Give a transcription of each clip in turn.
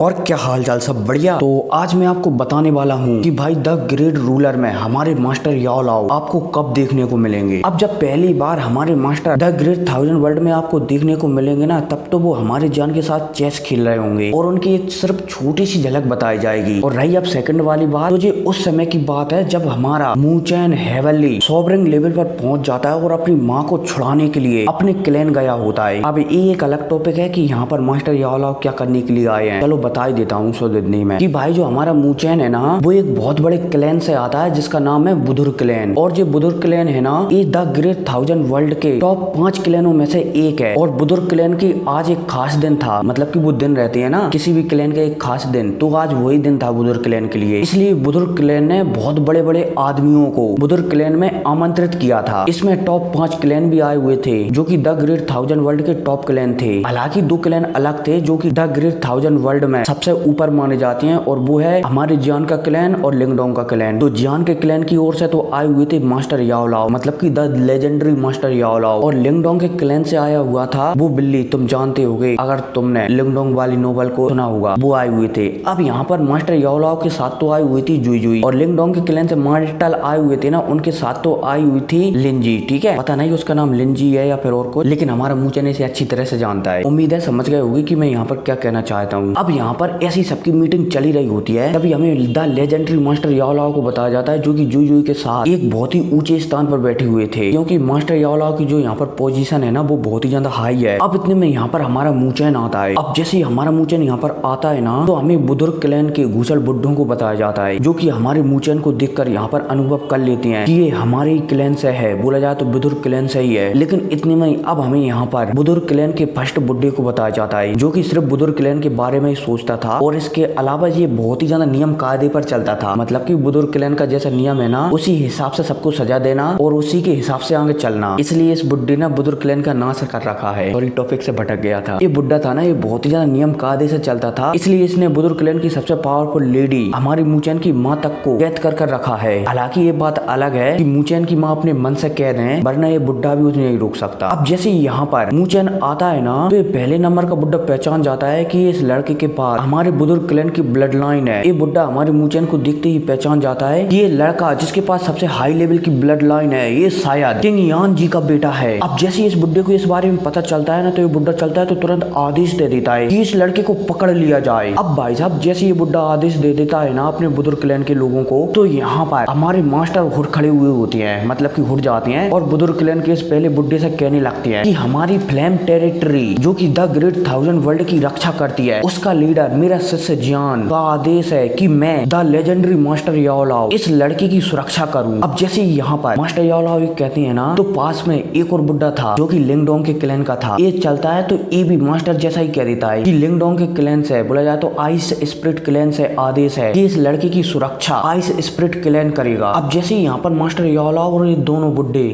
और क्या हाल चाल, सब बढ़िया। तो आज मैं आपको बताने वाला हूँ कि भाई द ग्रेट रूलर में हमारे मास्टर याओ लाओ आपको कब देखने को मिलेंगे। अब जब पहली बार हमारे master the great thousand world में आपको देखने को मिलेंगे ना, तब तो वो हमारे जान के साथ चेस खेल रहे होंगे और उनकी एक सिर्फ छोटी सी झलक बताई जाएगी। और रही अब सेकंड वाली बात, तो ये उस समय की बात है जब हमारा मू चेन हेवनली सॉवरेन लेवल पर पहुंच जाता है और अपनी माँ को छुड़ाने के लिए अपने क्लैन गया होता है। अब ये एक अलग टॉपिक है कि यहाँ पर मास्टर याओ लाओ क्या करने के लिए आए हैं। चलो बता ही देता हूँ सोदनी में कि भाई जो हमारा मू चेन है ना, वो एक बहुत बड़े क्लैन से आता है जिसका नाम है बुदुर क्लैन। और जो बुदुर क्लैन है ना, ये द ग्रेट थाउजेंड वर्ल्ड के टॉप 5 क्लैनों में से एक है। और बुदुर क्लैन की आज एक खास दिन था, मतलब कि वो दिन रहती है ना किसी भी क्लैन का एक खास दिन, तो आज वही दिन था बुदुर क्लैन के लिए। इसलिए बुदुर क्लैन ने बहुत बड़े बड़े आदमियों को बुदुर क्लैन में आमंत्रित किया था। इसमें टॉप 5 क्लैन भी आए हुए थे जो कि द ग्रेट थाउजेंड वर्ल्ड के टॉप क्लैन थे। हालांकि 2 क्लैन अलग थे जो कि द ग्रेट थाउजेंड वर्ल्ड में सबसे ऊपर माने जाते हैं, और वो है हमारे जियान का क्लैन और लिंगडोंग का क्लैन। तो जियान के क्लैन की ओर से तो आए हुए थे मास्टर याओ लाओ, मतलब कि द लेजेंडरी मास्टर याओ लाओ। और लिंगडोंग के क्लैन से आया हुआ था वो बिल्ली, तुम जानते होगे अगर तुमने लिंगडोंग वाली नोवेल को सुना होगा, वो आए हुए थे। अब यहाँ पर मास्टर याओ लाओ के साथ तो आई हुई थी जुई जुई, और लिंगडोंग के क्लैन से मार्टल आए हुए थे ना, उनके साथ तो आई हुई थी लिंजी। ठीक है, पता नहीं उसका नाम लिंजी है या फिर और कोई, लेकिन हमारा मू चेन इसे अच्छी तरह से जानता है। उम्मीद है समझ गए होगी कि मैं यहाँ पर क्या कहना चाहता हूँ। अब यहाँ पर ऐसी सबकी मीटिंग चली रही होती है, तभी हमें द लेजेंडरी मास्टर याओ लाओ को बताया जाता है जो कि जुई जुई के साथ एक बहुत ही ऊंचे स्थान पर बैठे हुए थे, क्योंकि मास्टर याओ लाओ की जो यहाँ पर पोजीशन है ना, वो बहुत ही ज्यादा हाई है। अब इतने में यहाँ पर हमारा मू चेन आता है। अब जैसे ही हमारा मू चेन यहाँ पर आता है ना, तो हमें बुजुर्ग क्लैन के घुसल बुड्ढों को बताया जाता है, जो कि हमारे मू चेन को देखकर यहाँ पर अनुभव कर लेते हैं कि ये हमारे ही क्लैन से है, बोला जाए तो बुजुर्ग क्लैन से ही है। लेकिन इतने में अब हमें यहाँ पर बुजुर्ग क्लैन के फर्स्ट बुड्ढे को बताया जाता है, जो कि सिर्फ बुजुर्ग क्लैन के बारे में ही सोचता था, और इसके अलावा ये बहुत ही ज्यादा नियम कायदे पर चलता था। मतलब कि बुजुर्ग क्लैन का जैसा नियम है ना, उसी हिसाब से सबको सजा देना और उसी के हिसाब से आगे चलना। इसलिए इस बुड्ढे ने बुजुर्ग क्लैन का नाश कर रखा है। और ये टॉपिक से भटक गया था। ये बुड्ढा था ना, ये बहुत ही ज्यादा नियम कायदे से चलता था, इसलिए इसने बुजुर्ग क्लैन की सबसे पावरफुल लेडी हमारी मू चेन की माँ तक को कैद कर रखा है। हालांकि ये बात अलग है कि मू चेन की माँ अपने मन से कैद है, वरना ये बुड्ढा भी उसे नहीं रोक सकता। अब जैसे यहाँ पर मू चेन आता है ना, तो ये पहले नंबर का बुड्ढा पहचान जाता है कि इस लड़के के पास हमारे बुजुर्ग क्लैन की ब्लड लाइन है। ये बुड्ढा हमारे मू चेन को देखते ही पहचान जाता है कि ये लड़का जिसके पास सबसे हाई लेवल की ब्लड लाइन है, ये शायद किंग यान जी का बेटा है। अब जैसे इस बुड्ढे को इस बारे में पता चलता है ना, तो ये बुड्ढा चलता है तो तुरंत आदेश दे देता है कि इस लड़के को पकड़ लिया जाए। अब भाई साहब जैसे ये बुड्ढा आदेश दे देता है ना अपने बुजुर्ग क्लैन के लोगों को, तो यहाँ पर हमारे मास्टर हुड खड़े हुए होते हैं, मतलब कि हुड जाते हैं और बुजुर्ग क्लैन के इस पहले बुड्ढे से कहने लगते हैं कि हमारी फ्लेम टेरिटरी जो कि द ग्रेट थाउजेंड वर्ल्ड की रक्षा करती है, उसका लीडर मेरा शिष्य जियान का आदेश है कि मैं द लेजेंडरी मास्टर याओ लाओ इस लड़की की सुरक्षा करूं। अब जैसे यहाँ पर मास्टर याओ लाओ कहते हैं ना, तो पास में एक और बुड्ढा था जो कि लिंगडोंग के क्लैन का था। ये चलता है तो ये भी मास्टर जैसा ही कह देता है कि लिंगडोंग के क्लैन से, बोला जाए तो आइस स्पिरिट क्लैन से आदेश है कि इस लड़की की सुरक्षा आइस स्पिरिट क्लैन करेगा। अब जैसे यहाँ पर मास्टर याओ लाओ और ये दोनों बुड्ढे,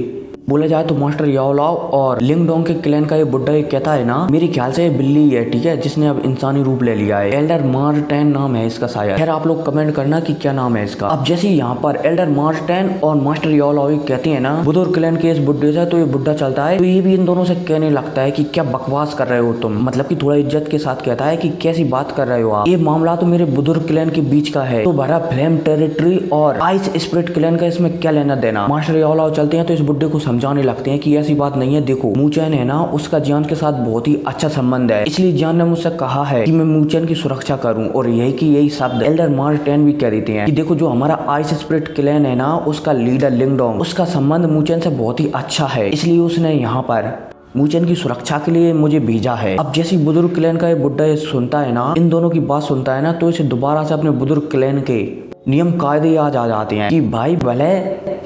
बोला जाए तो मास्टर याओ लाओ और लिंगडोंग के क्लैन का ये बुड्ढा ये कहता है ना, मेरे ख्याल से ये बिल्ली है, ठीक है, जिसने अब इंसानी रूप ले लिया है। एल्डर मार्टेन नाम है इसका शायद, खैर आप लोग कमेंट करना कि क्या नाम है इसका। अब जैसे यहाँ पर एल्डर मार्टेन और मास्टर याओ लाओ कहते हैं ना बुजुर्ग क्लैन के इस बुड्ढे से, तो ये बुड्ढा चलता है तो ये भी इन दोनों से कहने लगता है कि क्या बकवास कर रहे हो तुम, मतलब कि थोड़ा इज्जत के साथ कहता है कि कैसी बात कर रहे हो आप, ये मामला तो मेरे बुजुर्ग क्लैन के बीच का है, तो भरा फ्लेम टेरिटरी और आइस स्पिरिट क्लैन का इसमें क्या लेना देना। मास्टर याओ लाओ चलते हैं तो इस बुड्ढे को समझाने लगते हैं कि ऐसी बात नहीं है, देखो मू चेन है ना, उसका जियान के साथ बहुत ही अच्छा संबंध है, इसलिए जियान ने मुझसे कहा है कि मैं मू चेन की सुरक्षा करूं। और यही शब्द एल्डर मार्टेन भी कह देते हैं कि देखो जो हमारा आइस स्पिरिट क्लैन है ना, उसका लीडर लिंगडोंग, उसका संबंध मू चेन से बहुत ही अच्छा है, इसलिए उसने यहाँ पर मू चेन की सुरक्षा के लिए मुझे भेजा है। अब जैसे बुजुर्ग क्लैन का ये बुड्ढा ये सुनता है ना, इन दोनों की बात सुनता है ना, तो इसे दोबारा से अपने बुजुर्ग क्लैन के नियम कायदे याद आ जाते हैं कि भाई भले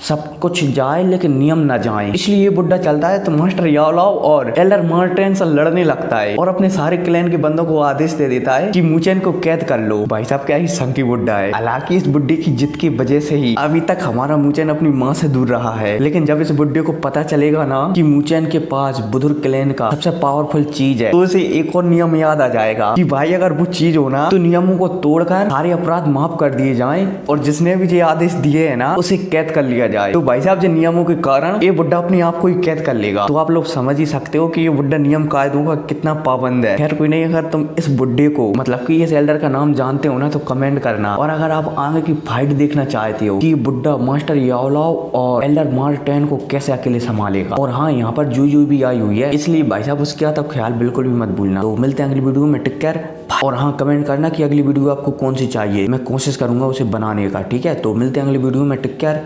सब कुछ जाए लेकिन नियम न जाए। इसलिए ये बुड्ढा चलता है तो मास्टर याओ लाओ और एल्डर मार्टेन से लड़ने लगता है और अपने सारे क्लैन के बंदों को आदेश दे देता है कि मू चेन को कैद कर लो। भाई साहब क्या ही संकी बुड्ढा है। हालांकि इस बुड्ढे की जिद की वजह से ही अभी तक हमारा मू चेन अपनी माँ से दूर रहा है, लेकिन जब इस बुड्ढे को पता चलेगा ना कि मू चेन के पास बुजुर्ग क्लैन का सबसे पावरफुल चीज है, तो उसे एक और नियम याद आ जाएगा कि भाई अगर वो चीज हो ना, तो नियमों को तोड़कर सारे अपराध माफ कर दिए जाएं और जिसने भी ये आदेश दिए है ना उसे कैद कर लिया जाए। तो भाई साहब, जो नियमों के कारण ये बुड्ढा अपने आप को ही कैद कर लेगा। तो आप लोग समझ ही सकते हो कि ये बुड्ढा नियम कायदों का कितना पाबंद है। खैर कोई नहीं, अगर तुम इस बुड्ढे को मतलब कि इस एल्डर का नाम जानते हो ना तो कमेंट करना। और अगर आप आगे की फाइट देखना चाहते हो कि बुड्ढा मास्टर याओलाओ और एल्डर मार्टेन को कैसे अकेले संभालेगा, और हाँ यहाँ पर जूजू भी आई हुई है, इसलिए भाई साहब उसका तो ख्याल बिल्कुल भी मत भूलना। तो मिलते हैं अगली वीडियो में, टेक केयर। और हाँ कमेंट करना कि अगली वीडियो आपको कौन सी चाहिए, मैं कोशिश करूंगा उसे बनाने का। ठीक है, तो मिलते हैं अगली वीडियो में, टेक केयर।